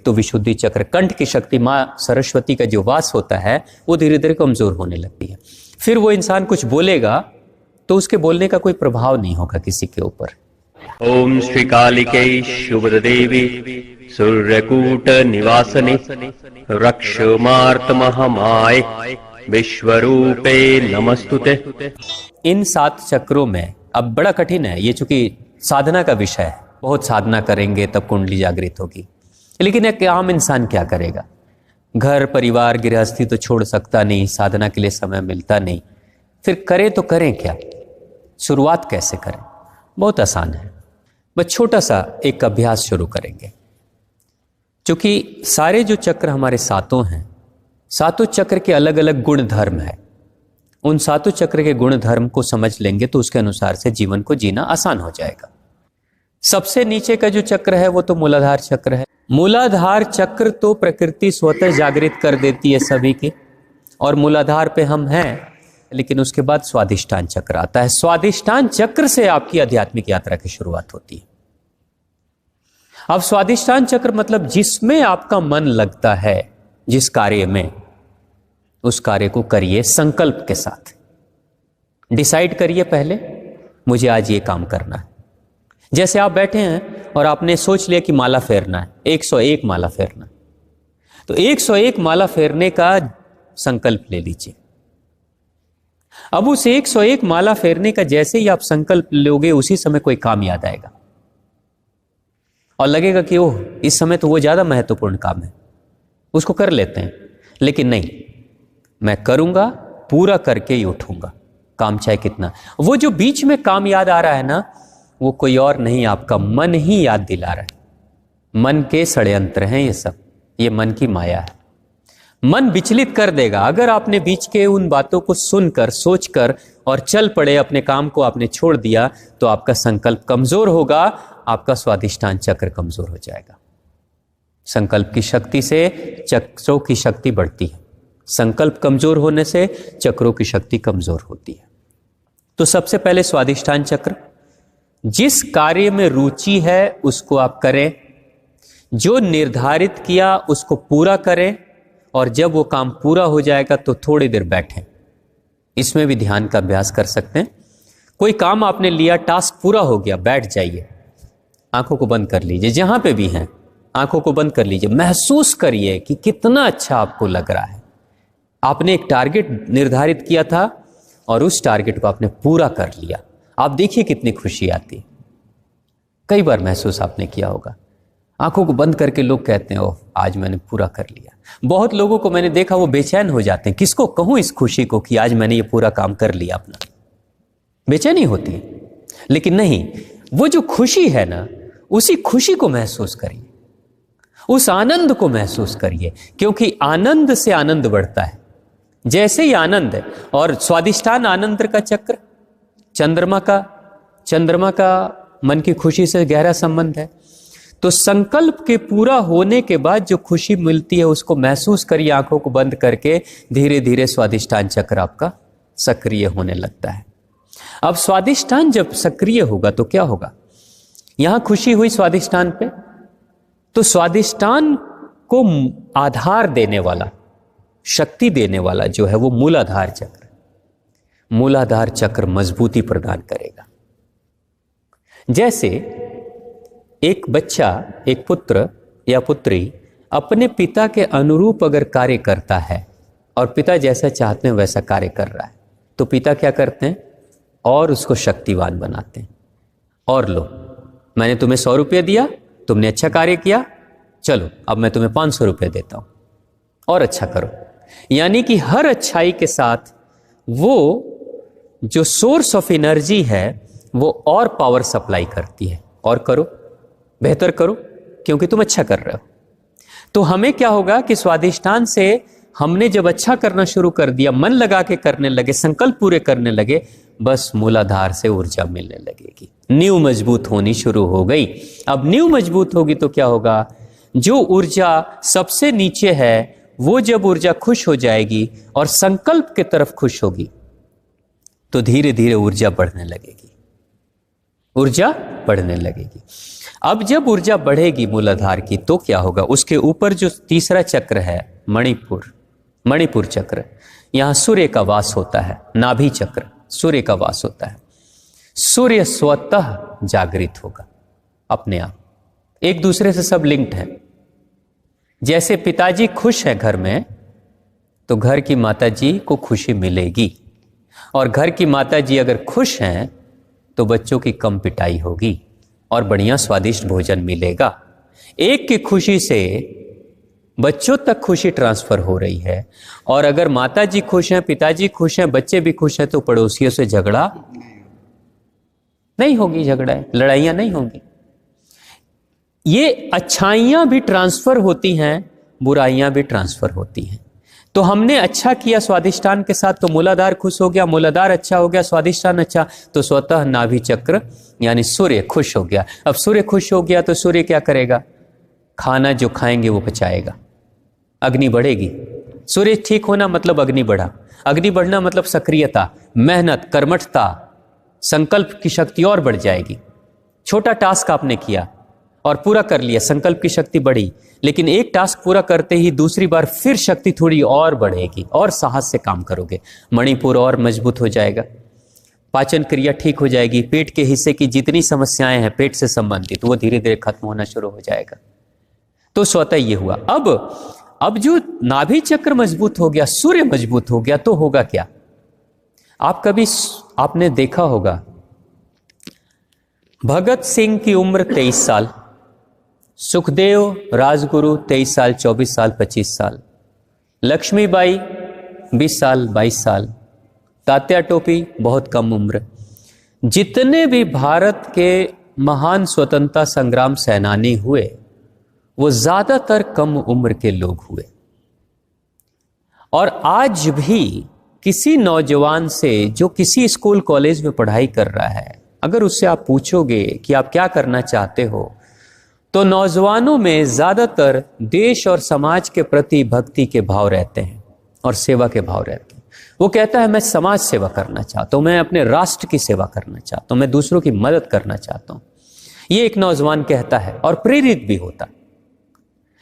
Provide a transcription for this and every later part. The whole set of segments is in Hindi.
तो विशुद्धि चक्र, कंठ की शक्ति, माँ सरस्वती का जो वास होता है वो धीरे धीरे कमजोर होने लगती है। फिर वो इंसान कुछ बोलेगा तो उसके बोलने का कोई प्रभाव नहीं होगा किसी के ऊपर। ओम श्री कालिकै शुभद देवी सूर्यकूट निवासने रक्षमार्त महामाय विश्वरूपे नमस्तुते। इन 7 चक्रों में अब बड़ा कठिन है ये, चूंकि साधना का विषय है, बहुत साधना करेंगे तब कुंडली जागृत होगी। लेकिन एक आम इंसान क्या करेगा? घर परिवार गृहस्थी तो छोड़ सकता नहीं, साधना के लिए समय मिलता नहीं, फिर करे तो करें क्या? शुरुआत कैसे करें? बहुत आसान है, बस छोटा सा एक अभ्यास शुरू करेंगे। क्योंकि सारे जो चक्र हमारे 7 हैं, 7 चक्र के अलग अलग गुण धर्म है। उन 7 चक्र के गुण धर्म को समझ लेंगे तो उसके अनुसार से जीवन को जीना आसान हो जाएगा। सबसे नीचे का जो चक्र है वो तो मूलाधार चक्र है। मूलाधार चक्र तो प्रकृति स्वतः जागृत कर देती है सभी की, और मूलाधार पे हम हैं। लेकिन उसके बाद स्वादिष्ठान चक्र आता है। स्वादिष्ठान चक्र से आपकी आध्यात्मिक यात्रा की शुरुआत होती है। अब स्वादिष्ठान चक्र मतलब जिसमें आपका मन लगता है, जिस कार्य में, उस कार्य को करिए संकल्प के साथ। डिसाइड करिए पहले, मुझे आज ये काम करना है। जैसे आप बैठे हैं और आपने सोच लिया कि माला फेरना है, 101 माला फेरना, तो 101 माला फेरने का संकल्प ले लीजिए। अब उस 101 माला फेरने का जैसे ही आप संकल्प लोगे, उसी समय कोई काम याद आएगा और लगेगा कि ओह, इस समय तो वो ज्यादा महत्वपूर्ण काम है, उसको कर लेते हैं। लेकिन नहीं, मैं करूंगा, पूरा करके ही उठूंगा, काम चाहे कितना। वो जो बीच में काम याद आ रहा है ना, वो कोई और नहीं, आपका मन ही याद दिला रहा है। मन के षड्यंत्र हैं ये सब, ये मन की माया है। मन विचलित कर देगा। अगर आपने बीच के उन बातों को सुनकर, सोचकर और चल पड़े, अपने काम को आपने छोड़ दिया, तो आपका संकल्प कमजोर होगा, आपका स्वादिष्ठान चक्र कमजोर हो जाएगा। संकल्प की शक्ति से चक्रों की शक्ति बढ़ती है। संकल्प कमजोर होने से चक्रों की शक्ति कमजोर होती है। तो सबसे पहले स्वादिष्ठान चक्र, जिस कार्य में रुचि है उसको आप करें, जो निर्धारित किया उसको पूरा करें, और जब वो काम पूरा हो जाएगा तो थोड़ी देर बैठें। इसमें भी ध्यान का अभ्यास कर सकते हैं। कोई काम आपने लिया, टास्क पूरा हो गया, बैठ जाइए, आंखों को बंद कर लीजिए। जहां पे भी हैं आंखों को बंद कर लीजिए। महसूस करिए कि कितना अच्छा आपको लग रहा है। आपने एक टारगेट निर्धारित किया था और उस टारगेट को आपने पूरा कर लिया। आप देखिए कितनी खुशी आती है। कई बार महसूस आपने किया होगा। आंखों को बंद करके लोग कहते हैं, ओह, आज मैंने पूरा कर लिया। बहुत लोगों को मैंने देखा, वो बेचैन हो जाते हैं। किसको कहूं इस खुशी को कि आज मैंने ये पूरा काम कर लिया अपना। बेचैनी होती है। लेकिन नहीं, वो जो खुशी है ना, उसी खुशी को महसूस करिए, उस आनंद को महसूस करिए, क्योंकि आनंद से आनंद बढ़ता है। जैसे ही आनंद है, और स्वादिष्ठान आनंद का चक्र, चंद्रमा का मन की खुशी से गहरा संबंध है। तो संकल्प के पूरा होने के बाद जो खुशी मिलती है उसको महसूस करिए। आंखों को बंद करके धीरे धीरे स्वादिष्ठान चक्र आपका सक्रिय होने लगता है। अब स्वादिष्ठान जब सक्रिय होगा तो क्या होगा? यहां खुशी हुई स्वादिष्ठान पे, तो स्वादिष्ठान को आधार देने वाला, शक्ति देने वाला जो है वो मूलाधार चक्र। मूलाधार चक्र मजबूती प्रदान करेगा। जैसे एक बच्चा, एक पुत्र या पुत्री अपने पिता के अनुरूप अगर कार्य करता है और पिता जैसा चाहते हैं वैसा कार्य कर रहा है, तो पिता क्या करते हैं? और उसको शक्तिवान बनाते हैं। और लो, मैंने तुम्हें 100 रुपये दिया, तुमने अच्छा कार्य किया, चलो अब मैं तुम्हें 500 रुपये देता हूं, और अच्छा करो। यानी कि हर अच्छाई के साथ वो जो सोर्स ऑफ एनर्जी है वो और पावर सप्लाई करती है। और करो, बेहतर करो, क्योंकि तुम अच्छा कर रहे हो। तो हमें क्या होगा कि स्वादिष्ठान से हमने जब अच्छा करना शुरू कर दिया, मन लगा के करने लगे, संकल्प पूरे करने लगे, बस मूलाधार से ऊर्जा मिलने लगेगी। नींव मजबूत होनी शुरू हो गई। अब नींव मजबूत होगी तो क्या होगा? जो ऊर्जा सबसे नीचे है वो जब ऊर्जा खुश हो जाएगी और संकल्प की तरफ खुश होगी, तो धीरे धीरे ऊर्जा बढ़ने लगेगी। ऊर्जा बढ़ने लगेगी। अब जब ऊर्जा बढ़ेगी मूलाधार की तो क्या होगा, उसके ऊपर जो तीसरा चक्र है मणिपुर चक्र, यहां सूर्य का वास होता है। नाभि चक्र सूर्य का वास होता है। सूर्य स्वतः जागृत होगा अपने आप। एक दूसरे से सब लिंक्ड है। जैसे पिताजी खुश हैं घर में तो घर की माताजी को खुशी मिलेगी, और घर की माताजी अगर खुश हैं तो बच्चों की कम पिटाई होगी और बढ़िया स्वादिष्ट भोजन मिलेगा। एक की खुशी से बच्चों तक खुशी ट्रांसफर हो रही है, और अगर माताजी खुश हैं, पिताजी खुश हैं, बच्चे भी खुश हैं तो पड़ोसियों से झगड़ा नहीं होगी, लड़ाइयां नहीं होंगी। ये अच्छाइयां भी ट्रांसफर होती हैं, बुराइयां भी ट्रांसफर होती हैं। तो हमने अच्छा किया स्वादिष्टान के साथ तो मूलाधार खुश हो गया, मूलाधार अच्छा हो गया, स्वादिष्टान अच्छा, तो स्वतः नाभि चक्र यानी सूर्य खुश हो गया। अब सूर्य खुश हो गया तो सूर्य क्या करेगा, खाना जो खाएंगे वो पचाएगा, अग्नि बढ़ेगी। सूर्य ठीक होना मतलब अग्नि बढ़ा, अग्नि बढ़ना मतलब सक्रियता, मेहनत, कर्मठता, संकल्प की शक्ति और बढ़ जाएगी। छोटा टास्क आपने किया और पूरा कर लिया, संकल्प की शक्ति बढ़ी, लेकिन एक टास्क पूरा करते ही दूसरी बार फिर शक्ति थोड़ी और बढ़ेगी और साहस से काम करोगे, मणिपुर और मजबूत हो जाएगा, पाचन क्रिया ठीक हो जाएगी, पेट के हिस्से की जितनी समस्याएं हैं पेट से संबंधित वो धीरे धीरे खत्म होना शुरू हो जाएगा। तो स्वतः ये हुआ। अब जो नाभि चक्र मजबूत हो गया, सूर्य मजबूत हो गया, तो होगा क्या, आपने देखा होगा भगत सिंह की उम्र 23 साल, सुखदेव राजगुरु 23 साल, 24 साल, 25 साल, लक्ष्मीबाई 20 साल, 22 साल, तात्या टोपी बहुत कम उम्र। जितने भी भारत के महान स्वतंत्रता संग्राम सेनानी हुए वो ज्यादातर कम उम्र के लोग हुए। और आज भी किसी नौजवान से जो किसी स्कूल कॉलेज में पढ़ाई कर रहा है, अगर उससे आप पूछोगे कि आप क्या करना चाहते हो, तो नौजवानों में ज्यादातर देश और समाज के प्रति भक्ति के भाव रहते हैं और सेवा के भाव रहते हैं। वो कहता है मैं समाज सेवा करना चाहता हूं, मैं अपने राष्ट्र की सेवा करना चाहता हूं, मैं दूसरों की मदद करना चाहता हूं। ये एक नौजवान कहता है और प्रेरित भी होता है।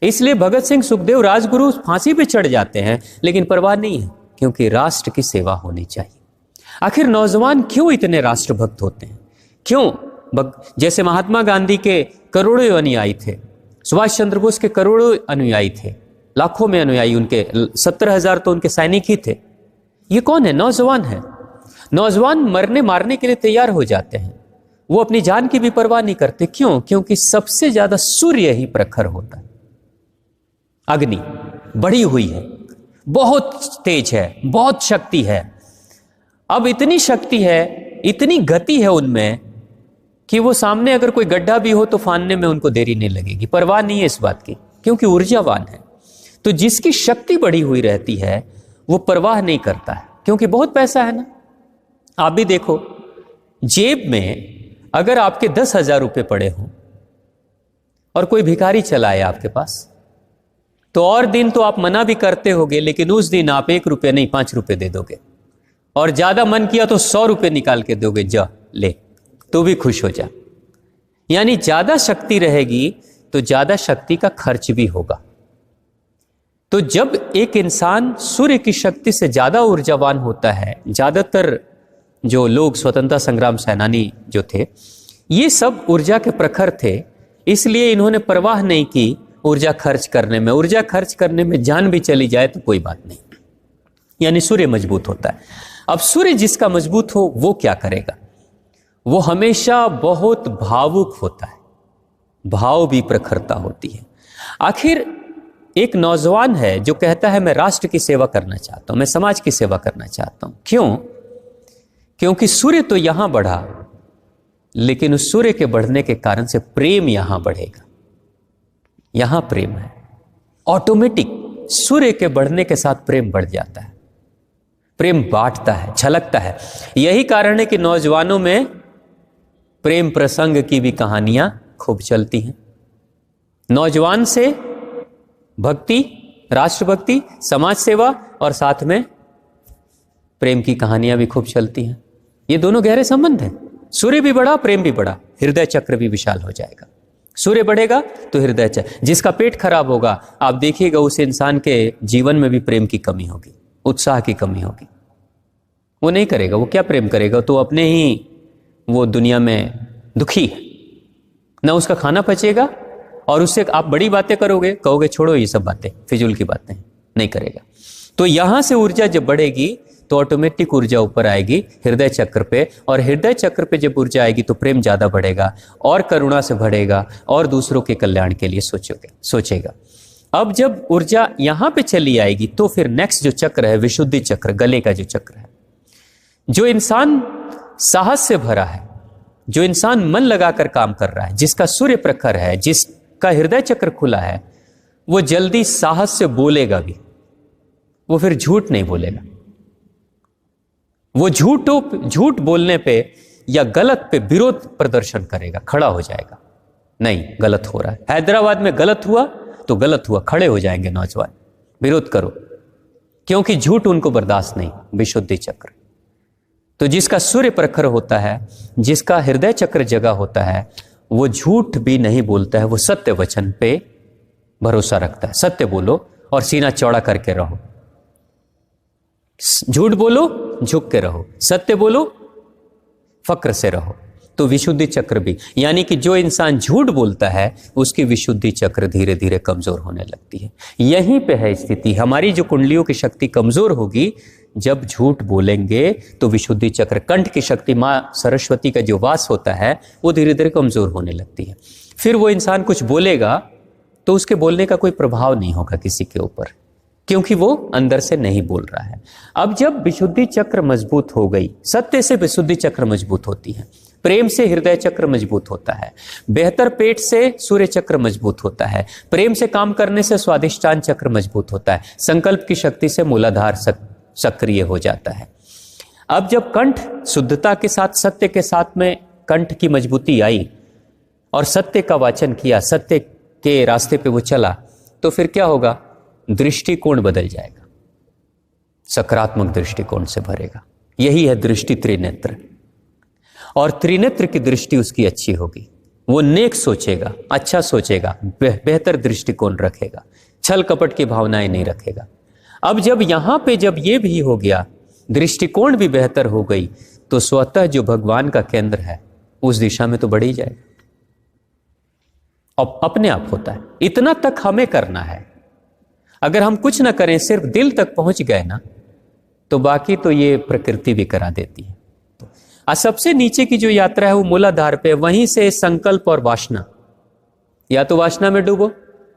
इसलिए भगत सिंह, सुखदेव, राजगुरु फांसी पे चढ़ जाते हैं, लेकिन परवाह नहीं है, क्योंकि राष्ट्र की सेवा होनी चाहिए। आखिर नौजवान क्यों इतने राष्ट्रभक्त होते हैं, क्यों? जैसे महात्मा गांधी के करोड़ों अनुयायी थे, सुभाष चंद्र बोस के करोड़ों अनुयायी थे, लाखों में अनुयायी उनके, 70,000 तो उनके सैनिक ही थे। ये कौन है? नौजवान है। नौजवान मरने मारने के लिए तैयार हो जाते हैं, वो अपनी जान की भी परवाह नहीं करते। क्यों? क्योंकि सबसे ज्यादा सूर्य ही प्रखर होता है, अग्नि बढ़ी हुई है, बहुत तेज है, बहुत शक्ति है। अब इतनी शक्ति है, इतनी गति है उनमें कि वो सामने अगर कोई गड्ढा भी हो तो फानने में उनको देरी नहीं लगेगी, परवाह नहीं है इस बात की, क्योंकि ऊर्जावान है। तो जिसकी शक्ति बढ़ी हुई रहती है वो परवाह नहीं करता है, क्योंकि बहुत पैसा है ना। आप भी देखो, जेब में अगर आपके 10,000 रुपए पड़े हों और कोई भिखारी चला है आपके पास, तो और दिन तो आप मना भी करते होगे, लेकिन उस दिन आप 1 रुपये नहीं 5 रुपये दे दोगे, और ज्यादा मन किया तो 100 रुपये निकाल के दोगे, जा ले, तो भी खुश हो जा। यानी ज्यादा शक्ति रहेगी तो ज्यादा शक्ति का खर्च भी होगा। तो जब एक इंसान सूर्य की शक्ति से ज्यादा ऊर्जावान होता है, ज्यादातर जो लोग स्वतंत्रता संग्राम सेनानी जो थे, ये सब ऊर्जा के प्रखर थे, इसलिए इन्होंने परवाह नहीं की ऊर्जा खर्च करने में। ऊर्जा खर्च करने में जान भी चली जाए तो कोई बात नहीं, यानी सूर्य मजबूत होता है। अब सूर्य जिसका मजबूत हो वो क्या करेगा? वो हमेशा बहुत भावुक होता है, भाव भी प्रखरता होती है। आखिर एक नौजवान है जो कहता है मैं राष्ट्र की सेवा करना चाहता हूं, मैं समाज की सेवा करना चाहता हूं। क्यों? क्योंकि सूर्य तो यहां बढ़ा, लेकिन उस सूर्य के बढ़ने के कारण से प्रेम यहां बढ़ेगा। यहां प्रेम है, ऑटोमेटिक सूर्य के बढ़ने के साथ प्रेम बढ़ जाता है, प्रेम बांटता है, छलकता है। यही कारण है कि नौजवानों में प्रेम प्रसंग की भी कहानियां खूब चलती हैं। नौजवान से भक्ति, राष्ट्रभक्ति, समाज सेवा और साथ में प्रेम की कहानियां भी खूब चलती हैं। ये दोनों गहरे संबंध हैं। सूर्य भी बढ़ा, प्रेम भी बढ़ा, हृदय चक्र भी विशाल हो जाएगा। सूर्य बढ़ेगा तो हृदय चक्र, जिसका पेट खराब होगा आप देखिएगा उस इंसान के जीवन में भी प्रेम की कमी होगी, उत्साह की कमी होगी। वो नहीं करेगा, वो क्या प्रेम करेगा, तो अपने ही वो दुनिया में दुखी है, ना उसका खाना पचेगा, और उससे आप बड़ी बातें करोगे, कहोगे छोड़ो ये सब बातें, फिजूल की बातें, नहीं करेगा। तो यहां से ऊर्जा जब बढ़ेगी तो ऑटोमेटिक ऊर्जा ऊपर आएगी हृदय चक्र पे, और हृदय चक्र पे जब ऊर्जा आएगी तो प्रेम ज्यादा बढ़ेगा और करुणा से बढ़ेगा और दूसरों के कल्याण के लिए सोचेगा। अब जब ऊर्जा यहां पे चली आएगी तो फिर नेक्स्ट जो चक्र है विशुद्धि चक्र, गले का जो चक्र है, जो इंसान साहस से भरा है, जो इंसान मन लगाकर काम कर रहा है, जिसका सूर्य प्रखर है, जिसका हृदय चक्र खुला है, वो जल्दी साहस से बोलेगा भी, वो फिर झूठ नहीं बोलेगा। वो झूठ बोलने पे या गलत पे विरोध प्रदर्शन करेगा, खड़ा हो जाएगा, नहीं गलत हो रहा है। हैदराबाद में गलत हुआ तो गलत हुआ, खड़े हो जाएंगे नौजवान, विरोध करो, क्योंकि झूठ उनको बर्दाश्त नहीं। विशुद्धि चक्र तो जिसका सूर्य प्रखर होता है, जिसका हृदय चक्र जगा होता है, वो झूठ भी नहीं बोलता है, वो सत्य वचन पे भरोसा रखता है। सत्य बोलो और सीना चौड़ा करके रहो, झूठ बोलो झुक के रहो, सत्य बोलो फक्र से रहो। तो विशुद्धि चक्र भी, यानी कि जो इंसान झूठ बोलता है उसकी विशुद्धि चक्र धीरे धीरे कमजोर होने लगती है। यहीं पे है स्थिति, हमारी जो कुंडलियों की शक्ति कमजोर होगी जब झूठ बोलेंगे तो विशुद्धि चक्र, कंठ की शक्ति, माँ सरस्वती का जो वास होता है वो धीरे धीरे कमजोर होने लगती है। फिर वो इंसान कुछ बोलेगा तो उसके बोलने का कोई प्रभाव नहीं होगा किसी के ऊपर, क्योंकि वो अंदर से नहीं बोल रहा है। अब जब विशुद्धि चक्र मजबूत हो गई, सत्य से विशुद्धि चक्र मजबूत होती है, प्रेम से हृदय चक्र मजबूत होता है, बेहतर पेट से सूर्य चक्र मजबूत होता है, प्रेम से काम करने से स्वादिष्टान चक्र मजबूत होता है, संकल्प की शक्ति से मूलाधार सक्रिय हो जाता है। अब जब कंठ शुद्धता के साथ, सत्य के साथ में कंठ की मजबूती आई और सत्य का वाचन किया, सत्य के रास्ते पे वो चला, तो फिर क्या होगा, दृष्टिकोण बदल जाएगा, सकारात्मक दृष्टिकोण से भरेगा। यही है दृष्टि त्रिनेत्र, और त्रिनेत्र की दृष्टि उसकी अच्छी होगी, वो नेक सोचेगा, अच्छा सोचेगा, बेहतर दृष्टिकोण रखेगा, छल कपट की भावनाएं नहीं रखेगा। अब जब यहां पे जब ये भी हो गया, दृष्टिकोण भी बेहतर हो गई, तो स्वतः जो भगवान का केंद्र है उस दिशा में तो बढ़ ही जाएगा, और अपने आप होता है। इतना तक हमें करना है, अगर हम कुछ ना करें, सिर्फ दिल तक पहुंच गए ना, तो बाकी तो ये प्रकृति भी करा देती है। सबसे नीचे की जो यात्रा है वो मूलाधार पे, वहीं से संकल्प और वासना, या तो वासना में डूबो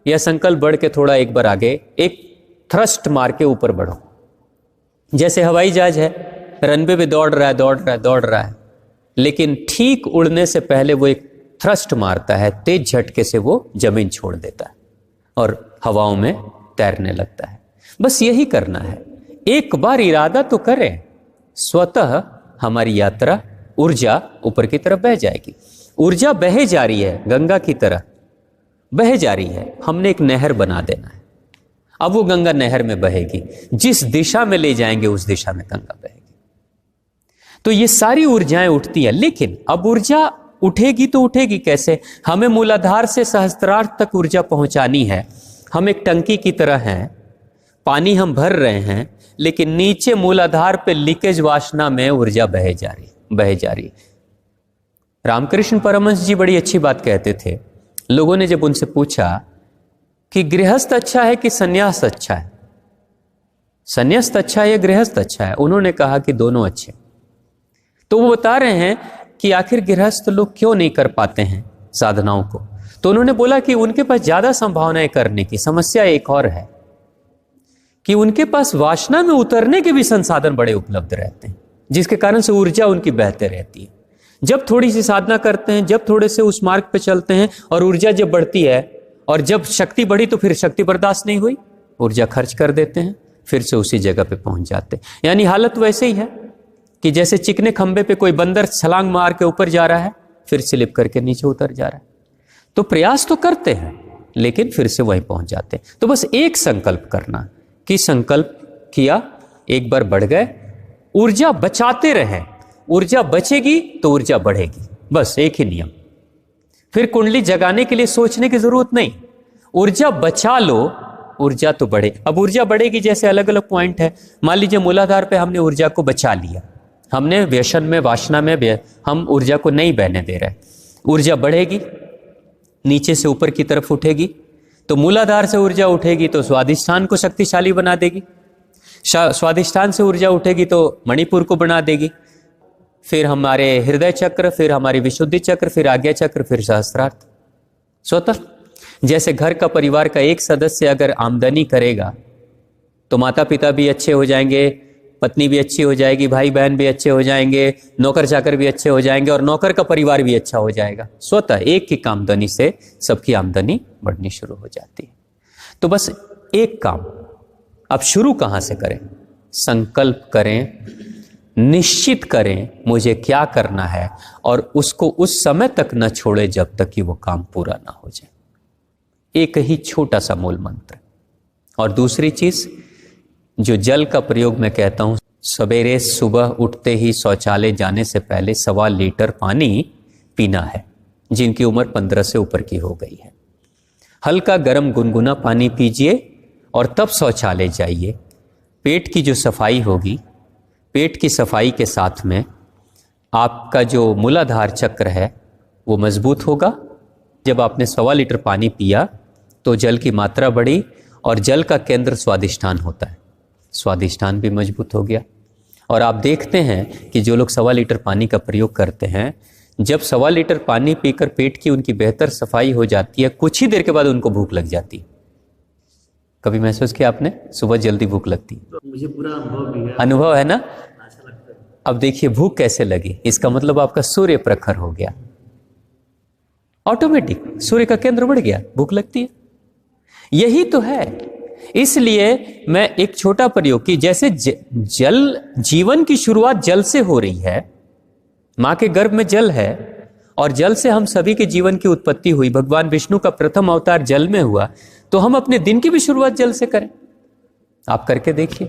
या संकल्प बढ़ के थोड़ा एक बार आगे, एक थ्रस्ट मार के ऊपर बढ़ो। जैसे हवाई जहाज है, रनवे पे दौड़ रहा है, लेकिन ठीक उड़ने से पहले वो एक थ्रस्ट मारता है, तेज झटके से वो जमीन छोड़ देता है और हवाओं में तैरने लगता है। बस यही करना है, एक बार इरादा तो करें, स्वतः हमारी यात्रा, ऊर्जा ऊपर की तरफ बह जाएगी। ऊर्जा बहे जा रही है, गंगा की तरह बहे जा रही है, हमने एक नहर बना देना है। अब वो गंगा नहर में बहेगी, जिस दिशा में ले जाएंगे उस दिशा में गंगा बहेगी। तो ये सारी ऊर्जाएं उठती हैं, लेकिन अब ऊर्जा उठेगी तो उठेगी कैसे? हमें मूलाधार से सहस्त्रार्थ तक ऊर्जा पहुंचानी है। हम एक टंकी की तरह हैं, पानी हम भर रहे हैं, लेकिन नीचे मूलाधार पे लीकेज वासना में ऊर्जा बहे जा रही। रामकृष्ण परमहंस जी बड़ी अच्छी बात कहते थे। लोगों ने जब उनसे पूछा कि गृहस्थ अच्छा है कि सन्यास अच्छा है, सन्यास्त अच्छा है या गृहस्थ अच्छा है, उन्होंने कहा कि दोनों अच्छे। तो वो बता रहे हैं कि आखिर गृहस्थ लोग क्यों नहीं कर पाते हैं साधनाओं को। तो उन्होंने बोला कि उनके पास ज्यादा संभावनाएं करने की, समस्या एक और है कि उनके पास वासना में उतरने के भी संसाधन बड़े उपलब्ध रहते हैं, जिसके कारण से ऊर्जा उनकी बहते रहती है। जब थोड़ी सी साधना करते हैं, जब थोड़े से उस मार्ग पे चलते हैं और ऊर्जा जब बढ़ती है, और जब शक्ति बढ़ी तो फिर शक्ति बर्दाश्त नहीं हुई, ऊर्जा खर्च कर देते हैं, फिर से उसी जगह पे पहुंच जाते हैं। यानी हालत वैसे ही है कि जैसे चिकने खंबे पे कोई बंदर छलांग मार के ऊपर जा रहा है, फिर स्लिप करके नीचे उतर जा रहा है। तो प्रयास तो करते हैं, लेकिन फिर से वहीं पहुंच जाते हैं। तो बस एक संकल्प करना कि संकल्प किया, एक बार बढ़ गए, ऊर्जा बचाते रहें। ऊर्जा बचेगी तो ऊर्जा बढ़ेगी, बस एक ही नियम। फिर कुंडली जगाने के लिए सोचने की जरूरत नहीं, ऊर्जा बचा लो, ऊर्जा तो बढ़े। अब ऊर्जा बढ़ेगी, जैसे अलग अलग पॉइंट है। मान लीजिए मूलाधार पे हमने ऊर्जा को बचा लिया, हमने व्यसन में, वासना में हम ऊर्जा को नहीं बहने दे रहे, ऊर्जा बढ़ेगी, नीचे से ऊपर की तरफ उठेगी, तो मूलाधार से ऊर्जा उठेगी तो स्वादिष्ठान को शक्तिशाली बना देगी, स्वादिष्ठान से ऊर्जा उठेगी तो मणिपुर को बना देगी, फिर हमारे हृदय चक्र, फिर हमारी विशुद्धि चक्र, फिर आज्ञा चक्र, फिर सहस्त्रार्थ। स्वतः जैसे घर का, परिवार का एक सदस्य अगर आमदनी करेगा तो माता पिता भी अच्छे हो जाएंगे, पत्नी भी अच्छी हो जाएगी, भाई बहन भी अच्छे हो जाएंगे, नौकर चाकर भी अच्छे हो जाएंगे, और नौकर का परिवार भी अच्छा हो जाएगा। स्वतः एक की आमदनी से सबकी आमदनी बढ़नी शुरू हो जाती है। तो बस एक काम, अब शुरू कहाँ से करें? संकल्प करें, निश्चित करें मुझे क्या करना है, और उसको उस समय तक न छोड़े जब तक कि वो काम पूरा ना हो जाए। एक ही छोटा सा मूल मंत्र। और दूसरी चीज, जो जल का प्रयोग मैं कहता हूं, सवेरे सुबह उठते ही शौचालय जाने से पहले 1.25 लीटर पानी पीना है, जिनकी उम्र 15 से ऊपर की हो गई है। हल्का गर्म गुनगुना पानी पीजिए और तब शौचालय जाइए। पेट की जो सफाई होगी, पेट की सफाई के साथ में आपका जो मूलाधार चक्र है वो मजबूत होगा। जब आपने 1.25 लीटर पानी पिया तो जल की मात्रा बढ़ी, और जल का केंद्र स्वादिष्ठान होता है, स्वादिष्ठान भी मजबूत हो गया। और आप देखते हैं कि जो लोग 1.25 लीटर पानी का प्रयोग करते हैं, जब 1.25 लीटर पानी पीकर पेट की उनकी बेहतर सफाई हो जाती है, कुछ ही देर के बाद उनको भूख लग जाती है। कभी महसूस किया आपने? सुबह जल्दी भूख लगती है। मुझे पूरा अनुभव भी है। अनुभव है ना? अच्छा लगता है। अब देखिए भूख कैसे लगी, इसका मतलब आपका सूर्य प्रखर हो गया, ऑटोमेटिक सूर्य का केंद्र बढ़ गया, भूख लगती है। यही तो है। इसलिए मैं एक छोटा प्रयोग की, जैसे जल, जीवन की शुरुआत जल से हो रही है, मां के गर्भ में जल है और जल से हम सभी के जीवन की उत्पत्ति हुई। भगवान विष्णु का प्रथम अवतार जल में हुआ, तो हम अपने दिन की भी शुरुआत जल से करें। आप करके देखिए।